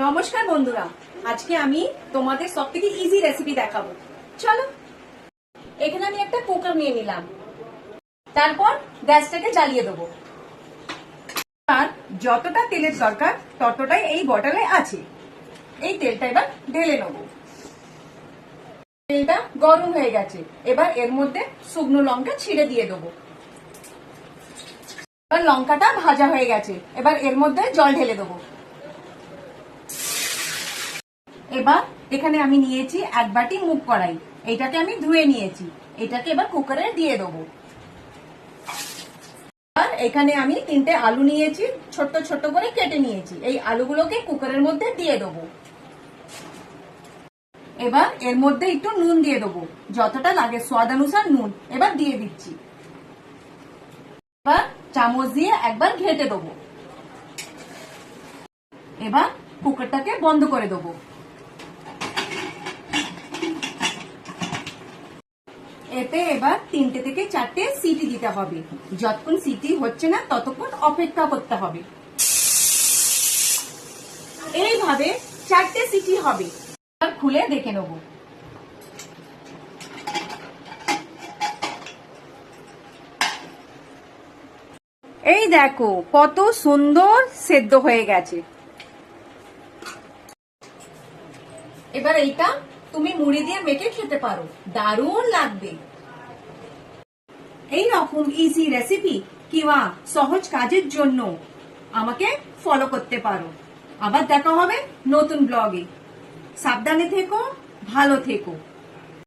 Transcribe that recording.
নমস্কার বন্ধুরা, আজকে আমি তোমাদের সবথেকে ইজি রেসিপি দেখাবো। চলো, এখানে আমি একটা কুকার নিয়ে নিলাম। তারপর গ্যাসটাকে জ্বালিয়ে দেবো। আর যতটা তেলের দরকার ততটাই এই বটলে আছে। এই তেলটা এবার ঢেলে নেবো। তেলটা গরম হয়ে গেছে, এবার এর মধ্যে শুকনো লঙ্কা ছিঁড়ে দিয়ে দেবো। এবার লঙ্কাটা ভাজা হয়ে গেছে, এবার এর মধ্যে জল ঢেলে দেবো। এবার এখানে আমি নিয়েছি এক বাটি মুগ কড়াই, এইটাকে আমি ধুয়ে নিয়েছি। এটাকে এবার কুকারে দিয়ে দেবো। আর এখানে আমি 3টে আলু নিয়েছি, ছোট্ট ছোট্ট করে কেটে নিয়েছি। এই আলুগুলোকে কুকারের মধ্যে দিয়ে দেবো। এবার এর মধ্যে একটু নুন দিয়ে দেবো, যতটা লাগে স্বাদ অনুসার নুন এবার দিয়ে দিচ্ছি। এবার চামচ দিয়ে একবার ঘেটে দেবো। এবার কুকারটাকে বন্ধ করে দেবো। এতে এবার 3টে থেকে 4টে সিটি দিতে হবে। যতক্ষণ সিটি হচ্ছে না ততক্ষণ অপেক্ষা করতে হবে। এইভাবে 4টে সিটি হবে। এবার খুলে দেখে নেব। এই দেখো কত সুন্দর সেদ্ধ হয়ে গেছে। এবার এইটা তুমি মুড়ি দিয়ে মেখে খেতে পারো, দারুণ লাগবে। এই রকম ইজি রেসিপি কিংবা সহজ কাজের জন্য আমাকে ফলো করতে পারো। আবার দেখা হবে নতুন ব্লগে। সাবধানে থেকো, ভালো থেকো।